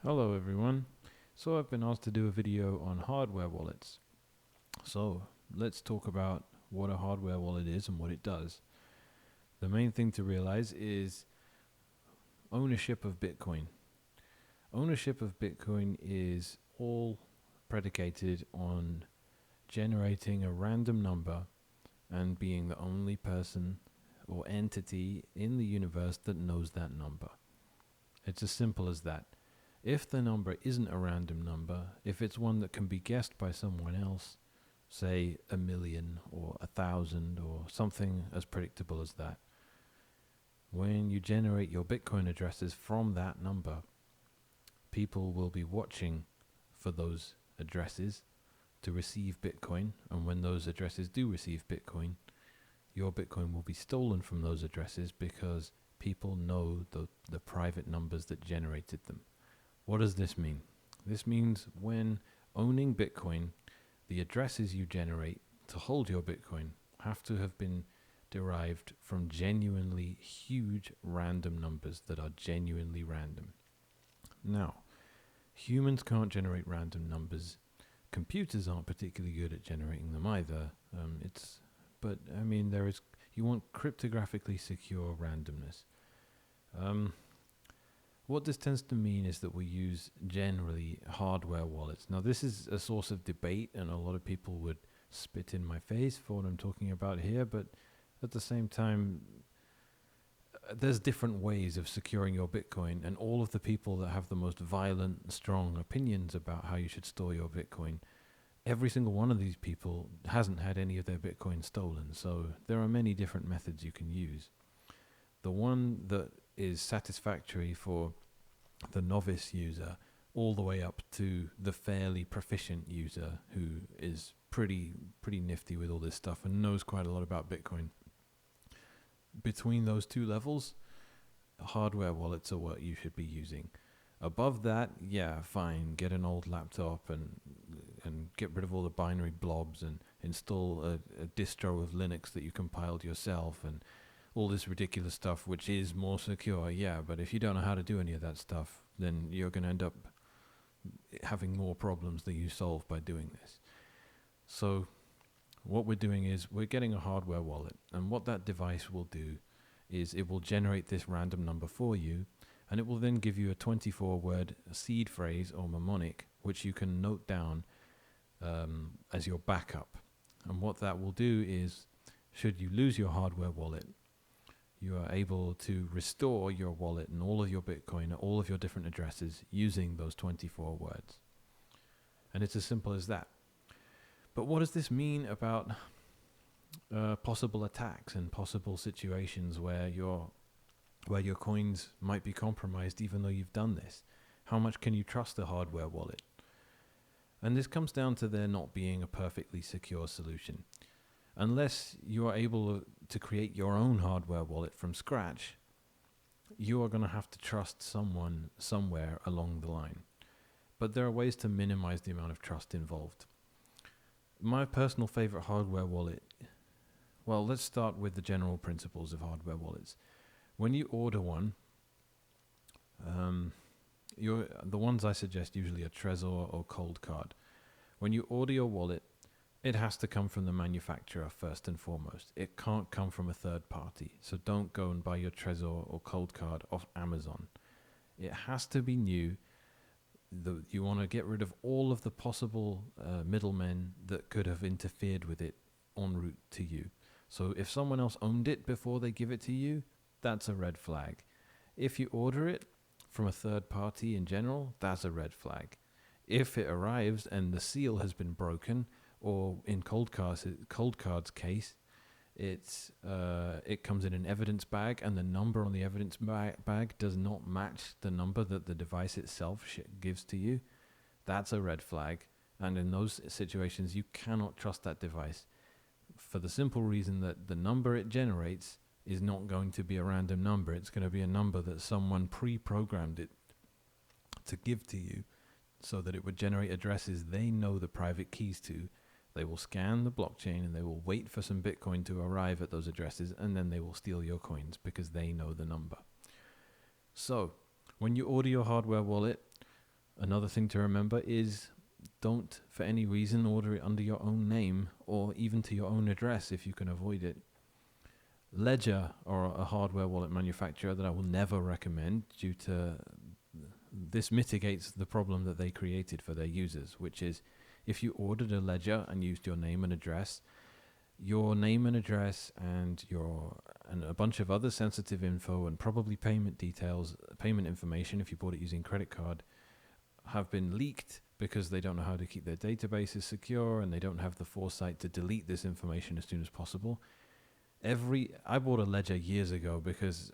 Hello everyone. So I've been asked to do a video on hardware wallets. So let's talk about what a hardware wallet is and what it does. The main thing to realize is ownership of Bitcoin. Ownership of Bitcoin is all predicated on generating a random number and being the only person or entity in the universe that knows that number. It's as simple as that. If the number isn't a random number, if it's one that can be guessed by someone else, say 1,000,000 or 1,000 or something as predictable as that, when you generate your Bitcoin addresses from that number, people will be watching for those addresses to receive Bitcoin, and when those addresses do receive Bitcoin, your Bitcoin will be stolen from those addresses because people know the private numbers that generated them. What does this mean? This means when owning Bitcoin, the addresses you generate to hold your Bitcoin have to have been derived from genuinely huge random numbers that are genuinely random. Now, humans can't generate random numbers. Computers aren't particularly good at generating them either. You want cryptographically secure randomness. What this tends to mean is that we use generally hardware wallets. Now, this is a source of debate, and a lot of people would spit in my face for what I'm talking about here, but at the same time, there's different ways of securing your Bitcoin, and all of the people that have the most violent, strong opinions about how you should store your Bitcoin, every single one of these people hasn't had any of their Bitcoin stolen, so there are many different methods you can use. The one that is satisfactory for the novice user all the way up to the fairly proficient user who is pretty nifty with all this stuff and knows quite a lot about Bitcoin. Between those two levels, hardware wallets are what you should be using. Above that, yeah, fine, get an old laptop and get rid of all the binary blobs and install a distro of Linux that you compiled yourself and all this ridiculous stuff, which is more secure, yeah, but if you don't know how to do any of that stuff, then you're going to end up having more problems than you solve by doing this. So what we're doing is we're getting a hardware wallet, and what that device will do is it will generate this random number for you, and it will then give you a 24-word seed phrase or mnemonic, which you can note down as your backup. And what that will do is, should you lose your hardware wallet, you are able to restore your wallet and all of your Bitcoin at all of your different addresses using those 24 words. And it's as simple as that. But what does this mean about possible attacks and possible situations where your coins might be compromised even though you've done this? How much can you trust a hardware wallet? And this comes down to there not being a perfectly secure solution. Unless you are able to create your own hardware wallet from scratch, you are going to have to trust someone somewhere along the line. But there are ways to minimize the amount of trust involved. My personal favorite hardware wallet, well, let's start with the general principles of hardware wallets. When you order one, the ones I suggest usually are Trezor or Cold Card. When you order your wallet, it has to come from the manufacturer first and foremost. It can't come from a third party. So don't go and buy your Trezor or Cold Card off Amazon. It has to be new. You want to get rid of all of the possible middlemen that could have interfered with it en route to you. So if someone else owned it before they give it to you, that's a red flag. If you order it from a third party in general, that's a red flag. If it arrives and the seal has been broken, or in Cold Card's case, it comes in an evidence bag, and the number on the evidence bag does not match the number that the device itself gives to you, that's a red flag. And in those situations, you cannot trust that device for the simple reason that the number it generates is not going to be a random number. It's going to be a number that someone pre-programmed it to give to you so that it would generate addresses they know the private keys to. They will scan the blockchain and they will wait for some Bitcoin to arrive at those addresses, and then they will steal your coins because they know the number. So when you order your hardware wallet, Another thing to remember is don't, for any reason, order it under your own name or even to your own address if you can avoid it. Ledger are a hardware wallet manufacturer that I will never recommend due to this mitigates the problem that they created for their users, which is if you ordered a ledger and used your name and address, your name and address and a bunch of other sensitive info and probably payment details, payment information if you bought it using credit card, have been leaked because they don't know how to keep their databases secure and they don't have the foresight to delete this information as soon as possible. I bought a ledger years ago because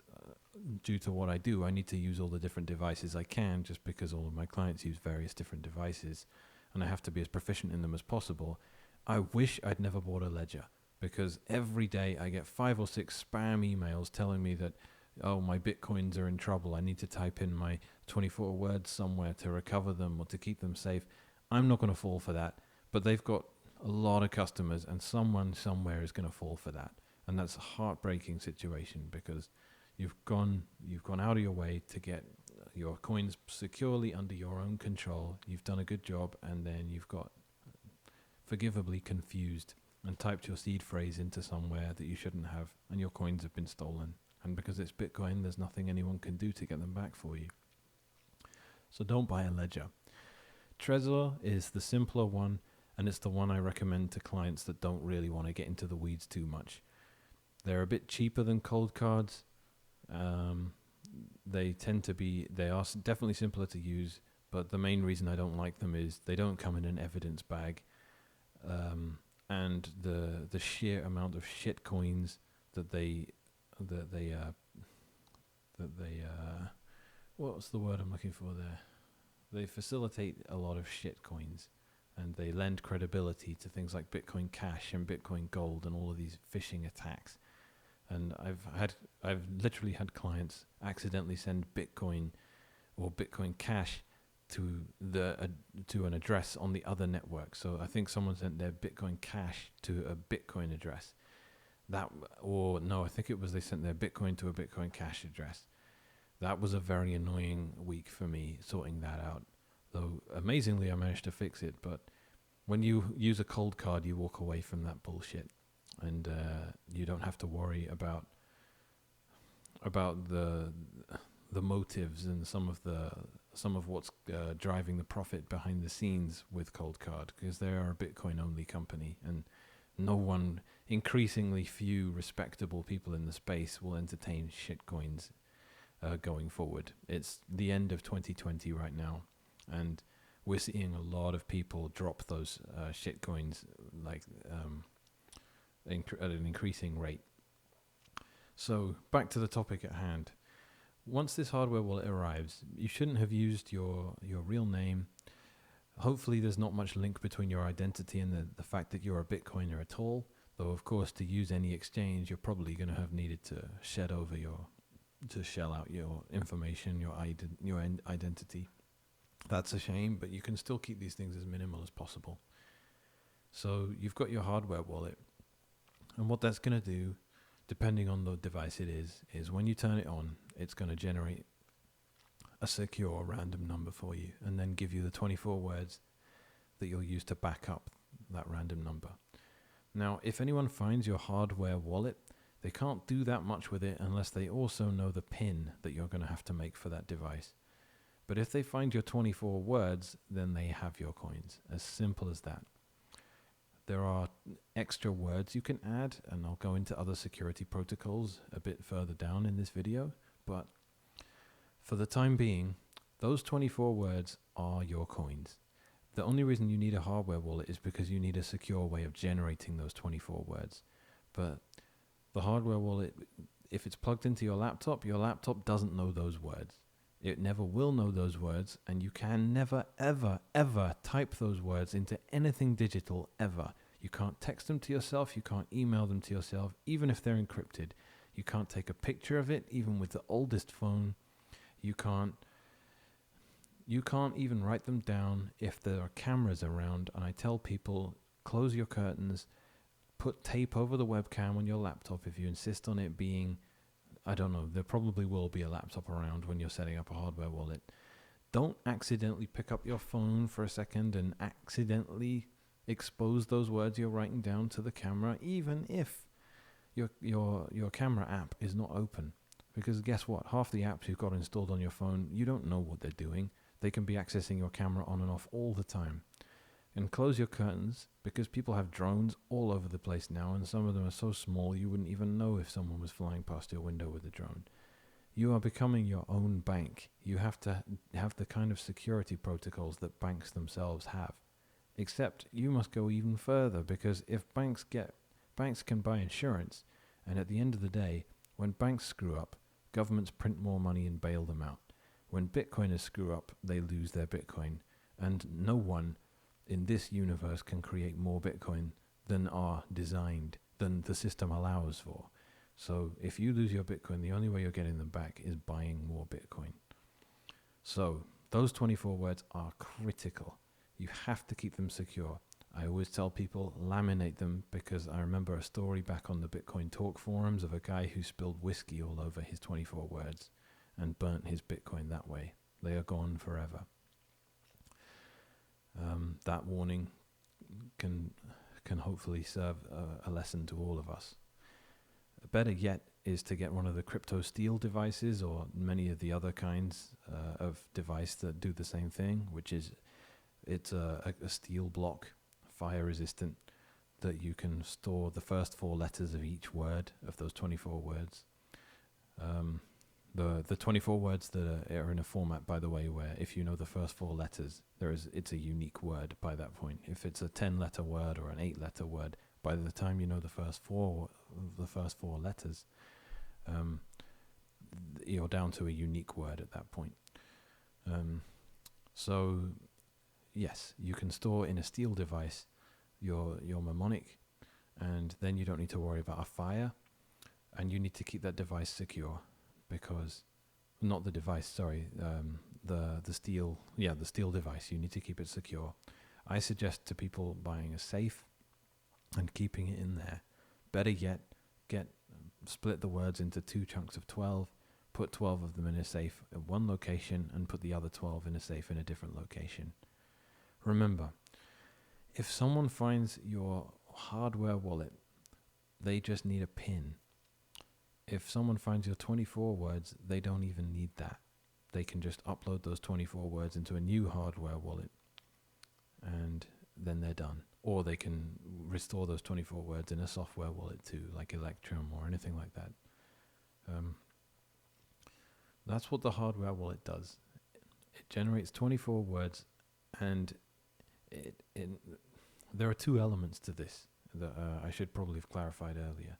due to what I do, I need to use all the different devices I can just because all of my clients use various different devices and I have to be as proficient in them as possible. I wish I'd never bought a ledger because every day I get 5 or 6 spam emails telling me that, oh, my Bitcoins are in trouble. I need to type in my 24 words somewhere to recover them or to keep them safe. I'm not going to fall for that, but they've got a lot of customers and someone somewhere is going to fall for that. And that's a heartbreaking situation because you've gone out of your way to get your coins securely under your own control. You've done a good job, and then you've got forgivably confused and typed your seed phrase into somewhere that you shouldn't have, and your coins have been stolen. And because it's Bitcoin, there's nothing anyone can do to get them back for you. So don't buy a ledger. Trezor is the simpler one, and it's the one I recommend to clients that don't really want to get into the weeds too much. They're a bit cheaper than cold cards. They are definitely simpler to use, but the main reason I don't like them is they don't come in an evidence bag, and the sheer amount of shit coins that they what's the word I'm looking for there? They facilitate a lot of shit coins, and they lend credibility to things like Bitcoin Cash and Bitcoin Gold and all of these phishing attacks. And I've literally had clients accidentally send Bitcoin or Bitcoin Cash to an address on the other network. So I think someone sent their Bitcoin Cash to a Bitcoin address. I think it was they sent their Bitcoin to a Bitcoin Cash address. That was a very annoying week for me sorting that out. Though amazingly I managed to fix it. But when you use a cold card, you walk away from that bullshit. And you don't have to worry about the motives and some of what's driving the profit behind the scenes with Cold Card, because they are a Bitcoin only company, and increasingly few respectable people in the space will entertain shitcoins going forward. It's the end of 2020 right now, and we're seeing a lot of people drop those shitcoins at an increasing rate. So back to the topic at hand. Once this hardware wallet arrives, you shouldn't have used your real name. Hopefully there's not much link between your identity and the fact that you're a Bitcoiner at all. Though of course to use any exchange you're probably going to have needed to shell out your information, your identity. That's a shame, but you can still keep these things as minimal as possible. So you've got your hardware wallet. And what that's going to do, depending on the device it is when you turn it on, it's going to generate a secure random number for you and then give you the 24 words that you'll use to back up that random number. Now, if anyone finds your hardware wallet, they can't do that much with it unless they also know the PIN that you're going to have to make for that device. But if they find your 24 words, then they have your coins. As simple as that. There are extra words you can add, and I'll go into other security protocols a bit further down in this video, but for the time being, those 24 words are your coins. The only reason you need a hardware wallet is because you need a secure way of generating those 24 words. But the hardware wallet, if it's plugged into your laptop doesn't know those words. It never will know those words, and you can never, ever, ever type those words into anything digital, ever. You can't text them to yourself, you can't email them to yourself, even if they're encrypted. You can't take a picture of it, even with the oldest phone. You can't even write them down if there are cameras around, and I tell people, close your curtains, put tape over the webcam on your laptop if you insist on it being, I don't know, there probably will be a laptop around when you're setting up a hardware wallet. Don't accidentally pick up your phone for a second and accidentally expose those words you're writing down to the camera, even if your camera app is not open. Because guess what? Half the apps you've got installed on your phone, you don't know what they're doing. They can be accessing your camera on and off all the time. And close your curtains, because people have drones all over the place now, and some of them are so small you wouldn't even know if someone was flying past your window with a drone. You are becoming your own bank. You have to have the kind of security protocols that banks themselves have. Except you must go even further, because if banks can buy insurance, and at the end of the day, when banks screw up, governments print more money and bail them out. When Bitcoiners screw up, they lose their Bitcoin, and no one in this universe can create more Bitcoin than the system allows for. So if you lose your Bitcoin, the only way you're getting them back is buying more Bitcoin. So those 24 words are critical. You have to keep them secure. I always tell people, laminate them, because I remember a story back on the Bitcoin Talk forums of a guy who spilled whiskey all over his 24 words and burnt his Bitcoin that way. They are gone forever. That warning can hopefully serve a lesson to all of us. Better yet is to get one of the crypto steel devices, or many of the other kinds of device that do the same thing, which is it's a steel block, fire resistant, that you can store the first 4 letters of each word of those 24 words. The 24 words that are in a format, by the way, where if you know the first 4 letters, it's a unique word by that point. If it's a 10-letter word or an 8-letter word, by the time you know the first four letters, you're down to a unique word at that point. So, yes, you can store in a steel device your mnemonic, and then you don't need to worry about a fire, and you need to keep that device secure, because not the device, sorry, the steel device. You need to keep it secure. I suggest to people buying a safe and keeping it in there. Better yet, split the words into 2 chunks of 12, put 12 of them in a safe at one location, and put the other 12 in a safe in a different location. Remember, if someone finds your hardware wallet, they just need a PIN. If someone finds your 24 words, they don't even need that. They can just upload those 24 words into a new hardware wallet, and then they're done. Or they can restore those 24 words in a software wallet too, like Electrum or anything like that. That's what the hardware wallet does. It generates 24 words, and there are 2 elements to this that I should probably have clarified earlier.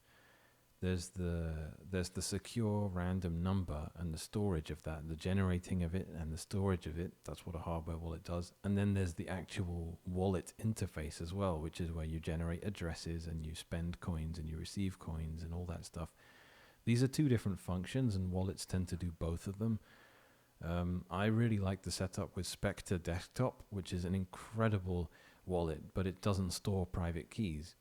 There's the secure random number and the storage of that, the generating of it and the storage of it. That's what a hardware wallet does. And then there's the actual wallet interface as well, which is where you generate addresses and you spend coins and you receive coins and all that stuff. These are 2 different functions, and wallets tend to do both of them. I really like the setup with Spectre Desktop, which is an incredible wallet, but it doesn't store private keys.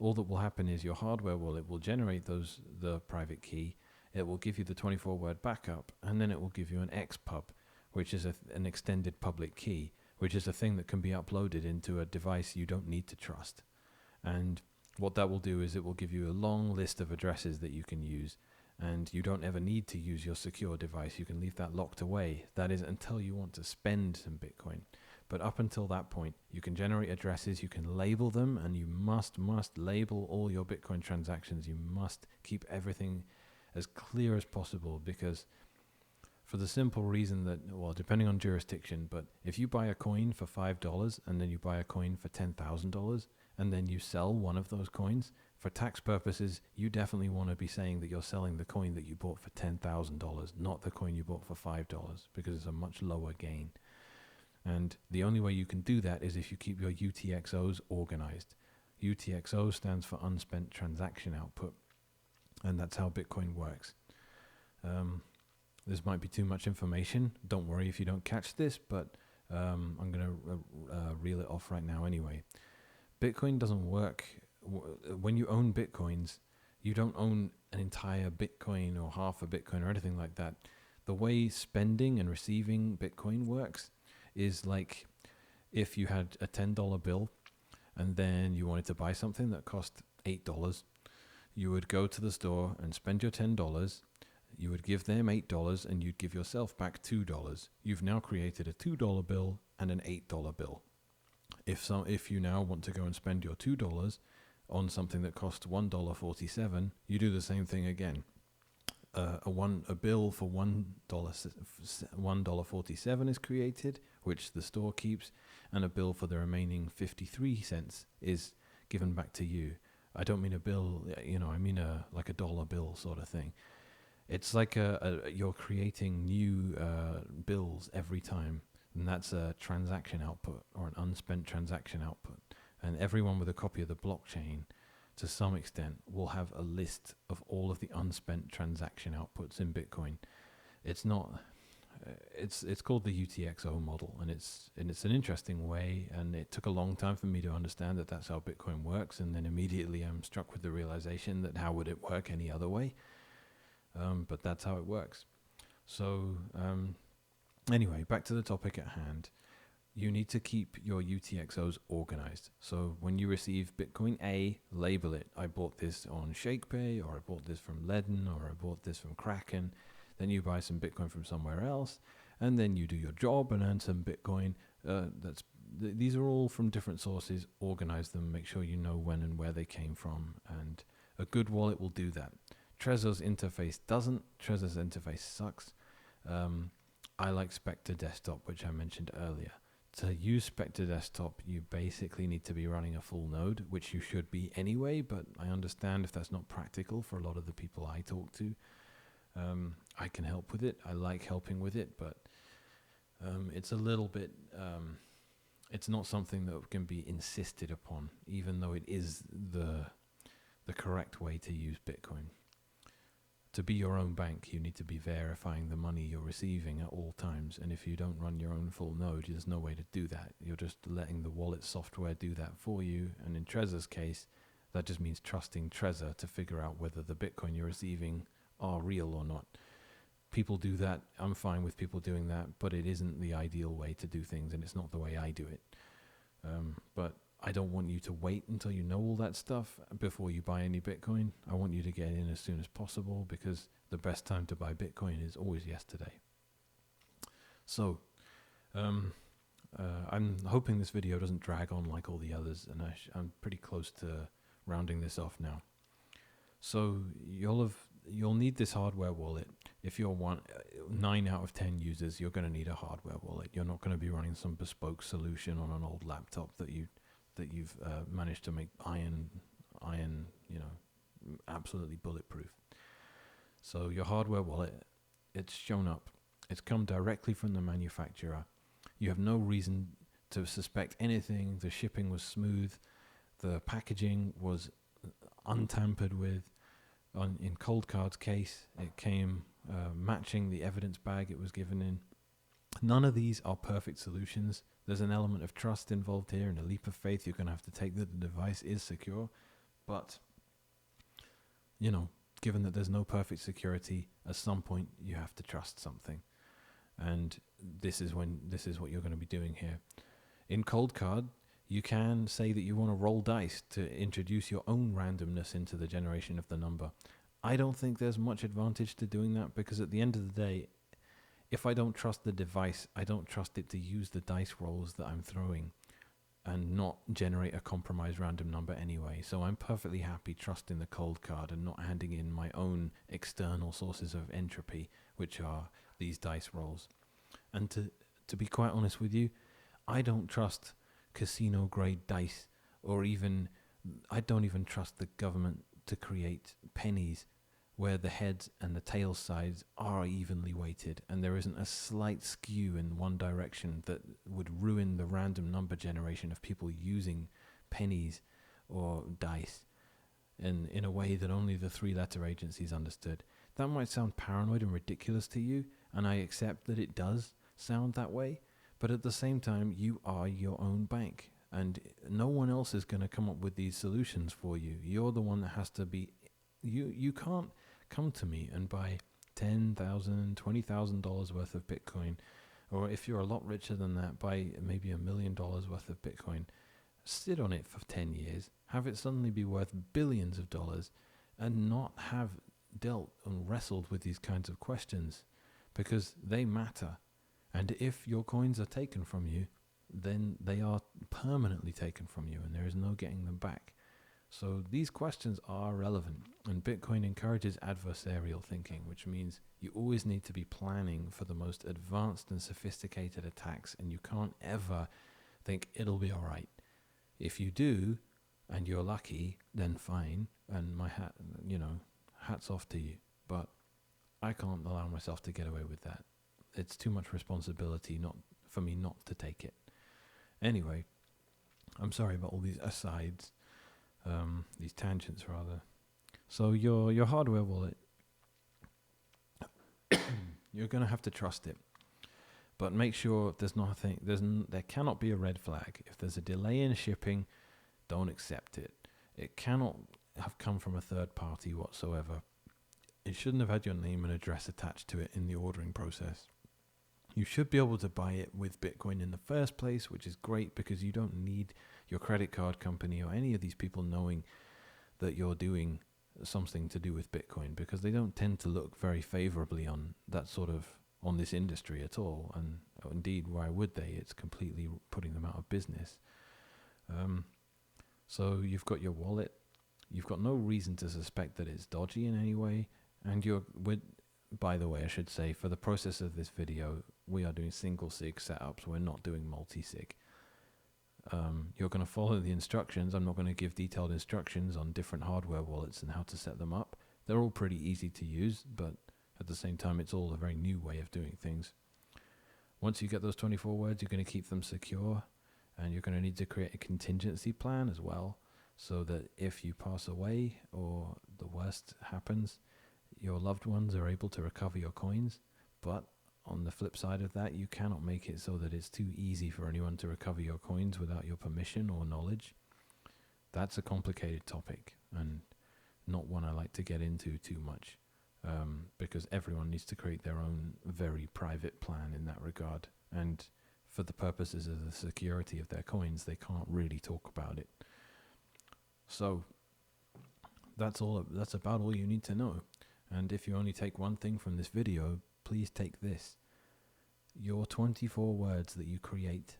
All that will happen is your hardware wallet will generate the private key, it will give you the 24-word backup, and then it will give you an XPub, which is an extended public key, which is a thing that can be uploaded into a device you don't need to trust. And what that will do is it will give you a long list of addresses that you can use, and you don't ever need to use your secure device. You can leave that locked away. That is until you want to spend some Bitcoin. But up until that point, you can generate addresses, you can label them, and you must label all your Bitcoin transactions. You must keep everything as clear as possible, because for the simple reason that, well, depending on jurisdiction, but if you buy a coin for $5 and then you buy a coin for $10,000 and then you sell one of those coins, for tax purposes, you definitely want to be saying that you're selling the coin that you bought for $10,000, not the coin you bought for $5, because it's a much lower gain. And the only way you can do that is if you keep your UTXOs organized. UTXO stands for unspent transaction output, and that's how Bitcoin works. This might be too much information. Don't worry if you don't catch this, but I'm going to reel it off right now anyway. Bitcoin doesn't work. When you own Bitcoins, you don't own an entire Bitcoin or half a Bitcoin or anything like that. The way spending and receiving Bitcoin works is like if you had a $10 bill and then you wanted to buy something that cost $8, you would go to the store and spend your $10. You would give them $8 and you'd give yourself back $2. You've now created a $2 bill and an $8 bill. If you now want to go and spend your $2 on something that costs $1.47, you do the same thing again. A bill for $1.47 is created, which the store keeps, and a bill for the remaining 53 cents is given back to you. I don't mean a bill, I mean like a dollar bill sort of thing. It's like you're creating new bills every time, and that's a transaction output or an unspent transaction output. And everyone with a copy of the blockchain, to some extent, will have a list of all of the unspent transaction outputs in Bitcoin. It's not. It's called the UTXO model, and it's an interesting way. And it took a long time for me to understand that that's how Bitcoin works. And then immediately I'm struck with the realization that how would it work any other way? But that's how it works. So anyway, back to the topic at hand. You need to keep your UTXOs organized. So when you receive Bitcoin A, label it. I bought this on ShakePay, or I bought this from Ledn, or I bought this from Kraken. Then you buy some Bitcoin from somewhere else, and then you do your job and earn some Bitcoin. These are all from different sources. Organize them. Make sure you know when and where they came from. And a good wallet will do that. Trezor's interface doesn't. Trezor's interface sucks. I like Spectre Desktop, which I mentioned earlier. To use Spectre Desktop, you basically need to be running a full node, which you should be anyway, but I understand if that's not practical for a lot of the people I talk to. I can help with it. I like helping with it, but it's a little bit... it's not something that can be insisted upon, even though it is the correct way to use Bitcoin. To be your own bank, you need to be verifying the money you're receiving at all times. And if you don't run your own full node, there's no way to do that. You're just letting the wallet software do that for you. And in Trezor's case, that just means trusting Trezor to figure out whether the Bitcoin you're receiving are real or not. People do that. I'm fine with people doing that, but it isn't the ideal way to do things, and it's not the way I do it. But I don't want you to wait until you know all that stuff before you buy any Bitcoin. I want you to get in as soon as possible, because the best time to buy Bitcoin is always yesterday. So, I'm hoping this video doesn't drag on like all the others, and I'm pretty close to rounding this off now. So you'll need this hardware wallet. If you're 9 out of 10 users, you're going to need a hardware wallet. You're not going to be running some bespoke solution on an old laptop that you've managed to make iron, absolutely bulletproof. So your hardware wallet, it's shown up. It's come directly from the manufacturer. You have no reason to suspect anything. The shipping was smooth. The packaging was untampered with. In Coldcard's case, it came matching the evidence bag it was given in. None of these are perfect solutions. There's an element of trust involved here and a leap of faith you're going to have to take that the device is secure. But, given that there's no perfect security, at some point you have to trust something. And this is what you're going to be doing here. In Coldcard, you can say that you want to roll dice to introduce your own randomness into the generation of the number. I don't think there's much advantage to doing that, because at the end of the day, if I don't trust the device, I don't trust it to use the dice rolls that I'm throwing and not generate a compromised random number anyway. So I'm perfectly happy trusting the cold card and not handing in my own external sources of entropy, which are these dice rolls. And to be quite honest with you, I don't trust casino grade dice, or I don't even trust the government to create pennies where the heads and the tail sides are evenly weighted and there isn't a slight skew in one direction that would ruin the random number generation of people using pennies or dice in a way that only the three-letter agencies understood. That might sound paranoid and ridiculous to you, and I accept that it does sound that way, but at the same time, you are your own bank, and no one else is going to come up with these solutions for you. You're the one that has to be... You can't come to me and buy $10,000, $20,000 worth of Bitcoin, or if you're a lot richer than that, buy maybe $1 million worth of Bitcoin, sit on it for 10 years, have it suddenly be worth billions of dollars, and not have dealt and wrestled with these kinds of questions, because they matter. And if your coins are taken from you, then they are permanently taken from you, and there is no getting them back. So these questions are relevant, and Bitcoin encourages adversarial thinking, which means you always need to be planning for the most advanced and sophisticated attacks, and you can't ever think it'll be all right. If you do, and you're lucky, then fine, and hats off to you. But I can't allow myself to get away with that. It's too much responsibility not for me not to take it. Anyway, I'm sorry about all these asides, these tangents rather. So your hardware wallet, you're going to have to trust it. But make sure there cannot be a red flag. If there's a delay in shipping, don't accept it. It cannot have come from a third party whatsoever. It shouldn't have had your name and address attached to it in the ordering process. You should be able to buy it with Bitcoin in the first place, which is great because you don't need your credit card company or any of these people knowing that you're doing something to do with Bitcoin, because they don't tend to look very favorably on this industry at all. And indeed, why would they? It's completely putting them out of business. So you've got your wallet. You've got no reason to suspect that it's dodgy in any way. And by the way, I should say, for the process of this video, we are doing single sig setups. We're not doing multi-sig. You're going to follow the instructions. I'm not going to give detailed instructions on different hardware wallets and how to set them up. They're all pretty easy to use, but at the same time, it's all a very new way of doing things. Once you get those 24 words, you're going to keep them secure, and you're going to need to create a contingency plan as well, so that if you pass away or the worst happens, your loved ones are able to recover your coins. But on the flip side of that, you cannot make it so that it's too easy for anyone to recover your coins without your permission or knowledge. That's a complicated topic, and not one I like to get into too much, because everyone needs to create their own very private plan in that regard. And for the purposes of the security of their coins, they can't really talk about it. So that's about all you need to know. And if you only take one thing from this video, please take this. Your 24 words that you create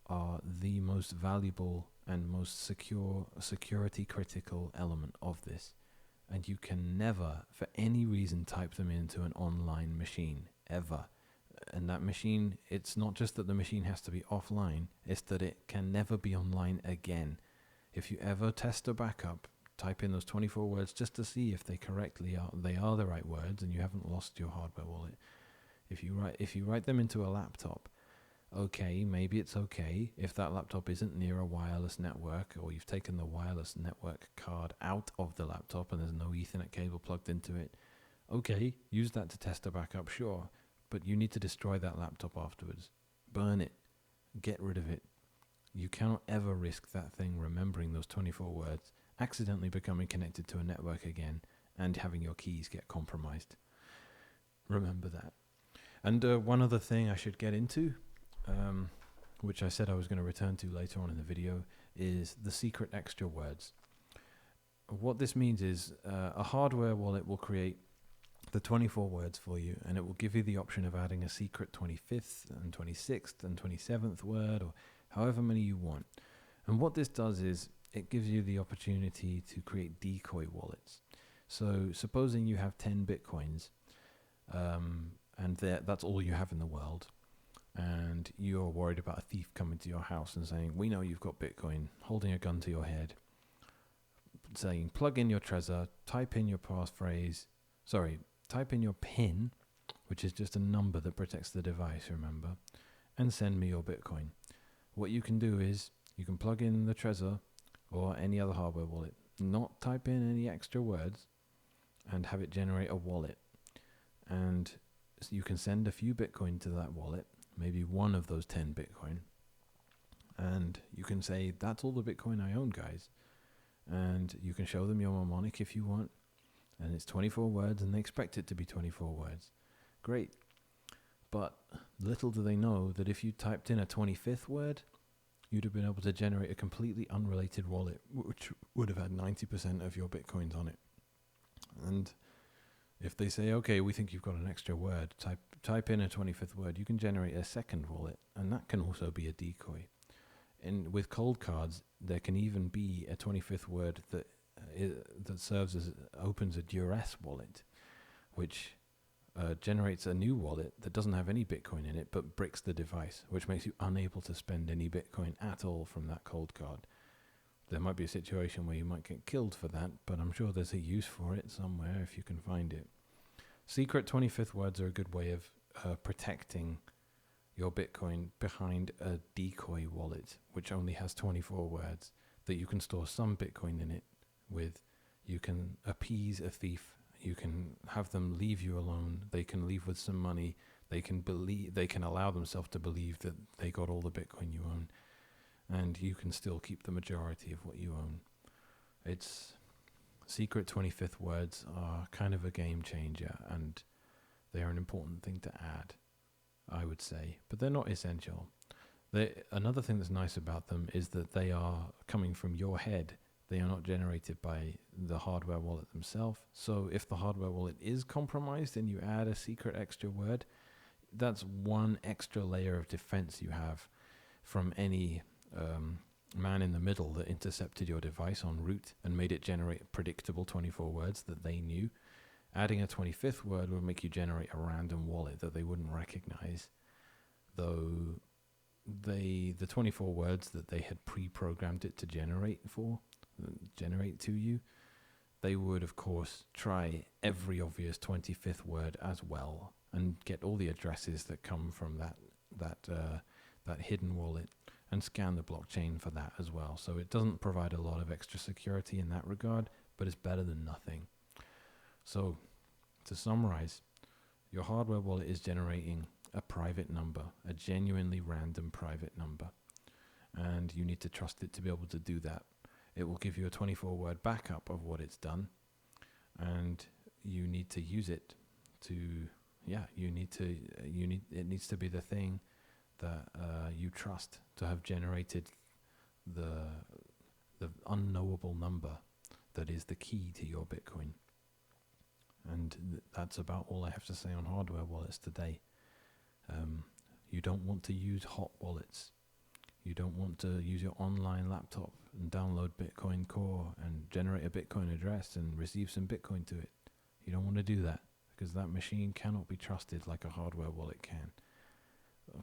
are the most valuable and most security critical element of this. And you can never, for any reason, type them into an online machine, ever. And that machine, it's not just that the machine has to be offline, it's that it can never be online again. If you ever test a backup, type in those 24 words just to see if they are the right words and you haven't lost your hardware wallet. If you write them into a laptop, okay, maybe it's okay if that laptop isn't near a wireless network, or you've taken the wireless network card out of the laptop and there's no Ethernet cable plugged into it. Okay, use that to test a backup, sure, but you need to destroy that laptop afterwards. Burn it. Get rid of it. You cannot ever risk that thing remembering those 24 words, accidentally becoming connected to a network again, and having your keys get compromised. Remember that. And one other thing I should get into, which I said I was going to return to later on in the video, is the secret extra words. What this means is a hardware wallet will create the 24 words for you, and it will give you the option of adding a secret 25th and 26th and 27th word, or however many you want. And what this does is it gives you the opportunity to create decoy wallets. So supposing you have 10 Bitcoins, and that's all you have in the world, and you're worried about a thief coming to your house and saying, we know you've got Bitcoin, holding a gun to your head, saying, plug in your Trezor, type in your PIN, which is just a number that protects the device, remember, and send me your Bitcoin. What you can do is you can plug in the Trezor or any other hardware wallet, not type in any extra words, and have it generate a wallet. And you can send a few Bitcoin to that wallet, maybe one of those 10 Bitcoin, and you can say, that's all the Bitcoin I own, guys. And you can show them your mnemonic if you want, and it's 24 words, and they expect it to be 24 words. Great. But little do they know that if you typed in a 25th word, you'd have been able to generate a completely unrelated wallet, which would have had 90% of your Bitcoins on it. And if they say, okay, we think you've got an extra word, type in a 25th word, you can generate a second wallet, and that can also be a decoy. And with cold cards, there can even be a 25th word that opens a duress wallet, which generates a new wallet that doesn't have any Bitcoin in it, but bricks the device, which makes you unable to spend any Bitcoin at all from that cold card. There might be a situation where you might get killed for that, but I'm sure there's a use for it somewhere if you can find it. Secret 25th words are a good way of protecting your Bitcoin behind a decoy wallet, which only has 24 words that you can store some Bitcoin in it with. You can appease a thief. You can have them leave you alone. They can leave with some money. They can allow themselves to believe that they got all the Bitcoin you own, and you can still keep the majority of what you own. It's secret 25th words are kind of a game changer, and they are an important thing to add, I would say, but they're not essential. Another thing that's nice about them is that they are coming from your head. They are not generated by the hardware wallet themselves. So if the hardware wallet is compromised and you add a secret extra word, that's one extra layer of defense you have from any man in the middle that intercepted your device en route and made it generate predictable 24 words that they knew. Adding a 25th word would make you generate a random wallet that they wouldn't recognize, though the 24 words that they had pre-programmed it to generate to you, they would of course try every obvious 25th word as well and get all the addresses that come from that hidden wallet and scan the blockchain for that as well. So it doesn't provide a lot of extra security in that regard, but it's better than nothing. So, to summarize, your hardware wallet is generating a private number, a genuinely random private number, and you need to trust it to be able to do that. It will give you a 24-word backup of what it's done, and you need to use it to, it needs to be the thing that you trust to have generated the unknowable number that is the key to your Bitcoin. And that's about all I have to say on hardware wallets today. You don't want to use hot wallets. You don't want to use your online laptop and download Bitcoin Core and generate a Bitcoin address and receive some Bitcoin to it. You don't want to do that because that machine cannot be trusted like a hardware wallet can.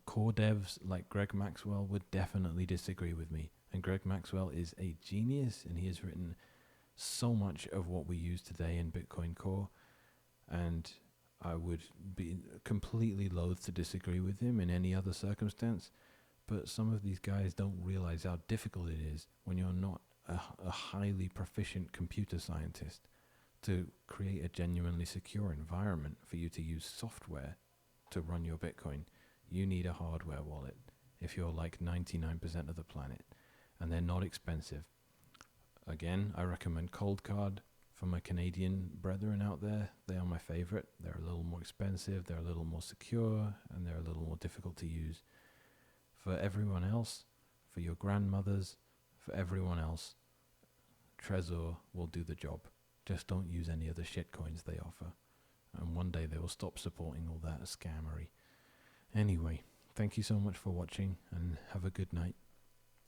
Core devs like Greg Maxwell would definitely disagree with me. And Greg Maxwell is a genius, and he has written so much of what we use today in Bitcoin Core. And I would be completely loath to disagree with him in any other circumstance. But some of these guys don't realize how difficult it is when you're not a highly proficient computer scientist to create a genuinely secure environment for you to use software to run your Bitcoin. You need a hardware wallet if you're like 99% of the planet, and they're not expensive. Again, I recommend Coldcard for my Canadian brethren out there. They are my favorite. They're a little more expensive, they're a little more secure, and they're a little more difficult to use. For everyone else, for your grandmothers, for everyone else, Trezor will do the job. Just don't use any of the shitcoins they offer. And one day they will stop supporting all that scammery. Anyway, thank you so much for watching, and have a good night.